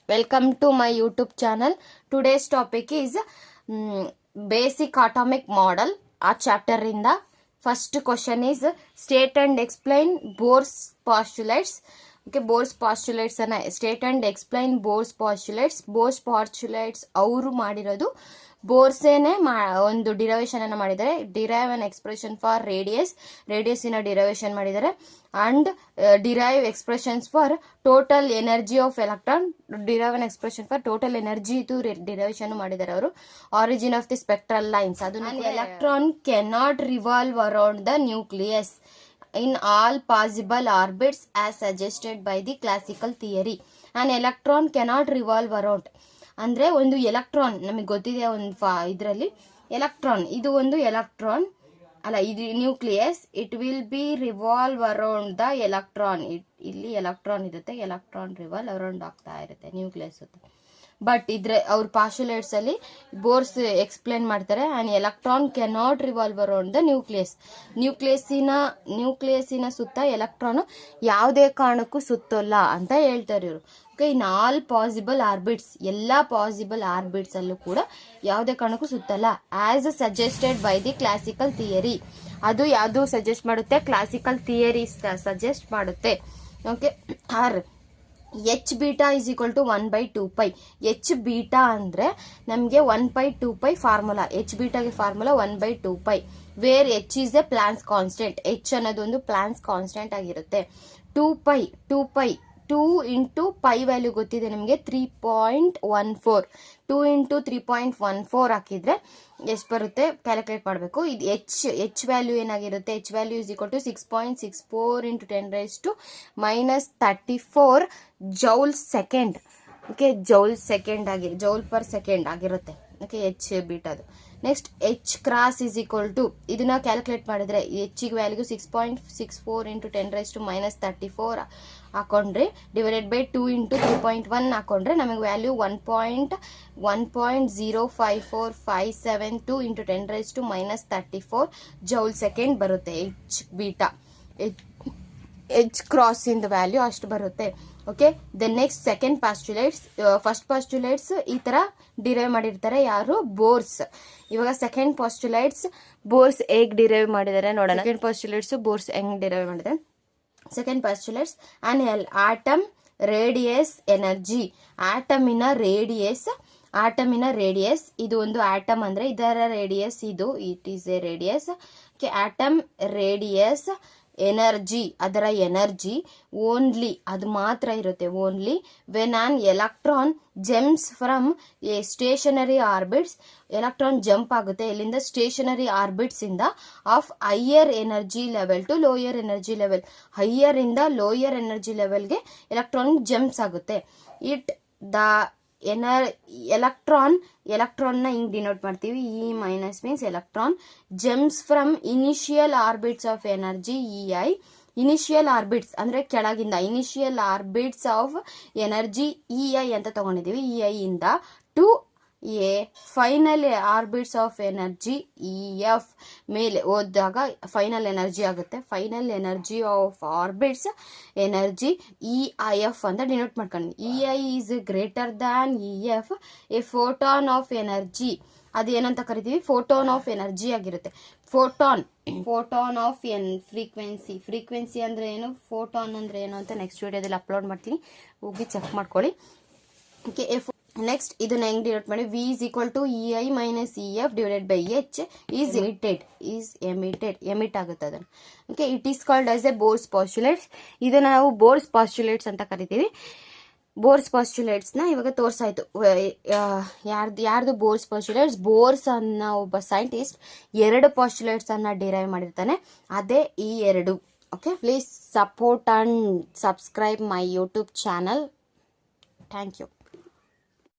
Welcome to my YouTube channel. Today's topic is basic atomic model. A chapter in the first question is state and explain Bohr's postulates. Okay, Bohr's postulates and state and explain Bohr's postulates. Bohr's postulates ಅವರು ಮಾಡಿರೋದು ಬೋರ್ಸೇನೆ ಒಂದು derivation ಅನ್ನು ಮಾಡಿದ್ದಾರೆ. Derive an expression for radius ಇನ derivation ಮಾಡಿದ್ದಾರೆ. And derive expressions for total energy of electron, derive an expression for total energy ಇದು derivation ಮಾಡಿದ್ದಾರೆ ಅವರು. Origin of the spectral lines, ಅದನ್ನು electron cannot revolve around the nucleus in all possible orbits as suggested by the classical theory. An electron cannot revolve around. ಅಂದ್ರೆ ಒಂದು electron ನಮಗೆ ಗೊತ್ತಿದೆ, ಒಂದು ಇದರಲ್ಲಿ ಎಲೆಕ್ಟ್ರಾನ್, ಇದು ಒಂದು ಎಲೆಕ್ಟ್ರಾನ್ ಅಲ್ಲ, ಇದು nucleus. It will be revolve around the electron. ಇಲ್ಲಿ ಎಲೆಕ್ಟ್ರಾನ್ ಇರುತ್ತೆ, ಎಲೆಕ್ಟ್ರಾನ್ ರಿವಾಲ್ವ್ ಅರೌಂಡ್ ಆಗ್ತಾ ಇರುತ್ತೆ ನ್ಯೂಕ್ಲಿಯಸ್ ಸುತ್ತ. ಬಟ್ ಇದ್ರೆ ಅವ್ರ ಪಾಸ್ಟುಲೇಟ್ಸ್ ಅಲ್ಲಿ ಬೋರ್ಸ್ ಎಕ್ಸ್ಪ್ಲೇನ್ ಮಾಡ್ತಾರೆ, an electron cannot revolve around the ನ್ಯೂಕ್ಲಿಯಸ್ಸಿನ ಸುತ್ತ ಎಲೆಕ್ಟ್ರಾನ್ ಯಾವುದೇ ಕಾರಣಕ್ಕೂ ಸುತ್ತೋಲ್ಲ ಅಂತ ಹೇಳ್ತಾರೆ ಇವರು. Okay, in all possible orbits, ಎಲ್ಲಾ ಪಾಸಿಬಲ್ ಆರ್ಬಿಟ್ಸ್ ಅಲ್ಲೂ ಕೂಡ ಯಾವುದೇ ಕಾರಣಕ್ಕೂ ಸುತ್ತಲ್ಲ. As suggested by the classical theory, ಅದು ಯಾವುದು ಸಜೆಸ್ಟ್ ಮಾಡುತ್ತೆ? ಕ್ಲಾಸಿಕಲ್ ಥಿಯರಿ ಸಜೆಸ್ಟ್ ಮಾಡುತ್ತೆ. Okay, or h beta is equal to 1/2π. H beta ಅಂದ್ರೆ ನಮಗೆ 1/2π ಫಾರ್ಮುಲಾ. ಎಚ್ ಬೀಟಾಗೆ formula 1/2π, where h is a Planck's constant. H ಅನ್ನೋದು ಒಂದು ಪ್ಲಾನ್ಸ್ ಕಾನ್ಸ್ಟೆಂಟ್ ಆಗಿರುತ್ತೆ. 2π 2 ಇಂಟು ಪೈ ವ್ಯಾಲ್ಯೂ ಗೊತ್ತಿದೆ ನಿಮಗೆ, 3.14. 2 ಇಂಟು 3.14 ಹಾಕಿದ್ರೆ ಎಷ್ಟು ಬರುತ್ತೆ ಕ್ಯಾಲ್ಕುಲೇಟ್ ಮಾಡಬೇಕು. ಇದು ಎಚ್ ವ್ಯಾಲ್ಯೂ ಏನಾಗಿರುತ್ತೆ? H value is equal to 6.64 into 10⁻34 joule second. Okay, joule per second ಆಗಿರುತ್ತೆ. ಓಕೆ, ಎಚ್ ಬೀಟಾದು. Next h cross is equal to, ಇದನ್ನ ಕ್ಯಾಲ್ಕುಲೇಟ್ ಮಾಡಿದ್ರೆ ಎಚ್ಗೆ ವ್ಯಾಲ್ಯೂ 6.64 ಇಂಟು 10⁻34 ಹಾಕೊಂಡ್ರೆ ಡಿವೈಡೆಡ್ ಬೈ 2 ಇಂಟು 3.1 ಹಾಕೊಂಡ್ರೆ ನಮಗೆ ವ್ಯಾಲ್ಯೂ 1.05457 ಇಂಟು 10⁻34 ಜೌಲ್ ಸೆಕೆಂಡ್ ಬರುತ್ತೆ. ಎಚ್ ಬೀಟಾ, ಎಚ್ ಕ್ರಾಸ್ ಇಂದ ವ್ಯಾಲ್ಯೂ ಅಷ್ಟು ಬರುತ್ತೆ. Okay, the next second postulates. First postulates ಈ ತರ ಡಿರೈವ್ ಮಾಡಿರ್ತಾರೆ ಯಾರು? ಬೋರ್ಸ್. ಇವಾಗ ಸೆಕೆಂಡ್ ಪಾಸ್ಟುಲೇಟ್ಸ್ ಬೋರ್ಸ್ ಹೇಗ್ ಡಿರೈವ್ ಮಾಡಿದ್ದಾರೆ ನೋಡೋಣ. ಸೆಕೆಂಡ್ ಪಾಸ್ಟುಲೇಟ್ಸ್ ಬೋರ್ಸ್ ಹೆಂಗ್ ಡಿರೈವ್ ಮಾಡಿದ್ದಾರೆ? Second postulates, an atom radius energy. ಆಟಮಿನ ರೇಡಿಯಸ್, ಇದು ಒಂದು ಆಟಮ್ ಅಂದ್ರೆ ಇದರ ರೇಡಿಯಸ್, ಇದು it is a radius. Okay, atom radius energy, ಅದರ ಎನರ್ಜಿ ಓನ್ಲಿ, ಅದು ಮಾತ್ರ ಇರುತ್ತೆ only when an electron jumps from a stationary orbits. Electron jump ಆಗುತ್ತೆ ಎಲ್ಲಿಂದ? ಸ್ಟೇಷನರಿ ಆರ್ಬಿಟ್ಸ್ ಇಂದ of higher energy level to lower energy level. Higher ಇಂದ lower energy ಲೆವೆಲ್ಗೆ electron jumps ಆಗುತ್ತೆ. ಇಟ್ ದ ಎಲೆಕ್ಟ್ರಾನ್ ನ ಹಿಂಗ್ ಡಿನೋಟ್ ಮಾಡ್ತೀವಿ. E minus means electron jumps from initial orbits of energy EI. Initial orbits ಅಂದ್ರೆ ಕೆಳಗಿಂದ, initial orbits of energy EI ಅಂತ ತಗೊಂಡಿದೀವಿ. ಇಐ ಇಂದ to A final orbits of energy EF ಮೇಲೆ ಹೋದಾಗ ಫೈನಲ್ ಎನರ್ಜಿ ಆಗುತ್ತೆ. Final energy of orbits energy EIF ಅಂತ denote ಮಾಡ್ಕೊಂಡು. EI is greater than EF. A photon of energy, ಅದೇನಂತ ಕರಿತೀವಿ? ಫೋಟಾನ್ ಆಫ್ ಎನರ್ಜಿ ಆಗಿರುತ್ತೆ. ಫೋಟಾನ್ ಆಫ್ ಫ್ರೀಕ್ವೆನ್ಸಿ ಅಂದ್ರೆ ಏನು, ಫೋಟಾನ್ ಅಂದ್ರೆ ಏನು ಅಂತ ನೆಕ್ಸ್ಟ್ ವಿಡಿಯೋದಲ್ಲಿ ಅಪ್ಲೋಡ್ ಮಾಡ್ತೀನಿ, ಹೋಗಿ ಚೆಕ್ ಮಾಡ್ಕೊಳ್ಳಿ. ಓಕೆ, ನೆಕ್ಸ್ಟ್ ಇದನ್ನ ಹೆಂಗ್ ಡಿವೈಡ್ ಮಾಡಿ? V is equal to EI minus EF divided by H is emit ಆಗುತ್ತೆ ಅದನ್ನು. Okay, it is called as a Bohr's postulates. ಇದನ್ನ ನಾವು ಬೋರ್ಸ್ ಪಾಸ್ಟುಲೇಟ್ಸ್ ಅಂತ ಕರಿತೀವಿ. ಬೋರ್ಸ್ ಪಾಸ್ಟುಲೇಟ್ಸ್ ನ ಇವಾಗ ತೋರ್ಸಾಯ್ತು. ಯಾರ್ದು ಬೋರ್ಸ್ ಪಾಸ್ಟುಲೇಟ್ಸ್? ಬೋರ್ಸ್ ಅನ್ನೋ ಒಬ್ಬ ಸೈಂಟಿಸ್ಟ್ 2 ಪಾಸ್ಟುಲೇಟ್ಸ್ ಅನ್ನ ಡಿರೈವ್ ಮಾಡಿರ್ತಾನೆ, ಅದೇ ಈ 2. Okay, please support and subscribe my YouTube channel. Thank you.